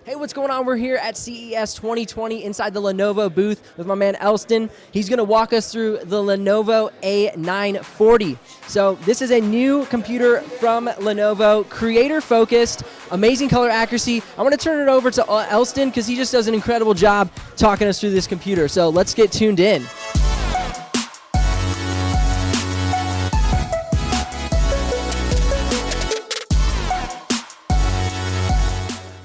Hey, what's going on? We're here at CES 2020 inside the Lenovo booth with my man Elston. He's going to walk us through the Lenovo A940. So this is a new computer from Lenovo, creator-focused, amazing color accuracy. I want to turn it over to Elston because he just does an incredible job talking us through this computer. So let's get tuned in.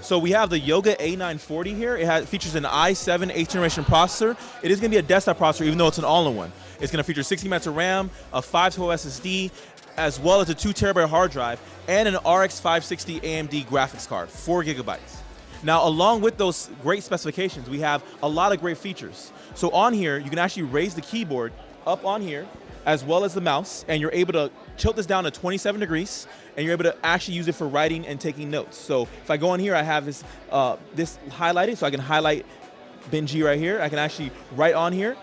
So we have the Yoga A940 here. It features an i7 8th generation processor. It is going to be a desktop processor, even though it's an all-in-one. It's going to feature 60 megs of RAM, a 512 SSD, as well as a 2 terabyte hard drive, and an RX 560 AMD graphics card, 4 gigabytes. Now, along with those great specifications, we have a lot of great features. So on here, you can actually raise the keyboard up on here, as well as the mouse, and you're able to tilt this down to 27 degrees, and you're able to actually use it for writing and taking notes. So if I go on here, I have this highlighted, so I can highlight Benji right here. I can actually write on here,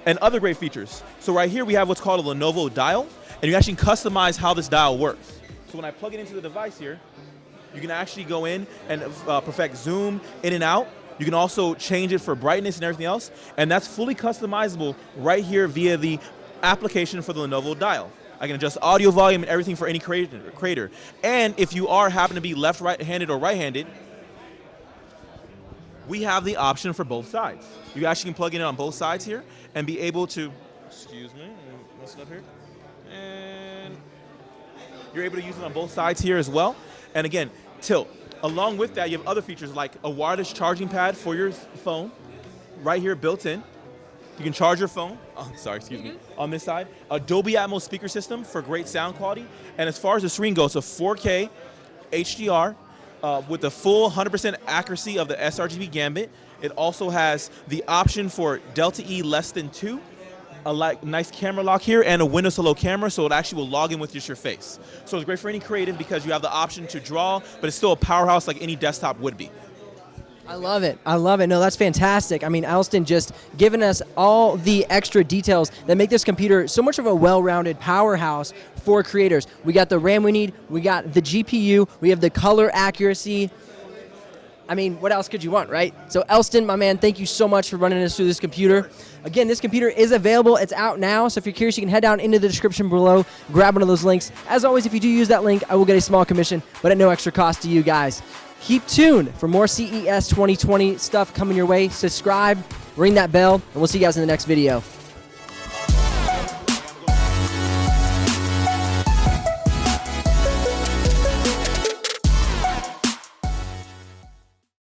and other great features. So right here, we have what's called a Lenovo Dial, and you actually customize how this dial works. So when I plug it into the device here, you can actually go in and perfect zoom in and out. You can also change it for brightness and everything else, and that's fully customizable right here via the application for the Lenovo Dial. I can adjust audio volume and everything for any creator. And if you happen to be left-handed or right-handed, we have the option for both sides. You actually can plug it in on both sides here and be able to, excuse me, mess it up here. And you're able to use it on both sides here as well. And again, tilt. Along with that, you have other features like a wireless charging pad for your phone, right here built in. You can charge your phone, on this side. A Dolby Atmos speaker system for great sound quality. And as far as the screen goes, it's a 4K HDR with the full 100% accuracy of the sRGB Gambit. It also has the option for Delta E less than 2, a nice camera lock here, and a Windows Hello camera, so it actually will log in with just your face. So it's great for any creative because you have the option to draw, but it's still a powerhouse like any desktop would be. I love it. I love it. No, that's fantastic. I mean, Elston just giving us all the extra details that make this computer so much of a well-rounded powerhouse for creators. We got the RAM we need. We got the GPU. We have the color accuracy. I mean, what else could you want, right? So, Elston, my man, thank you so much for running us through this computer. Again, this computer is available. It's out now. So if you're curious, you can head down into the description below, grab one of those links. As always, if you do use that link, I will get a small commission, but at no extra cost to you guys. Keep tuned for more CES 2020 stuff coming your way. Subscribe, ring that bell, and we'll see you guys in the next video.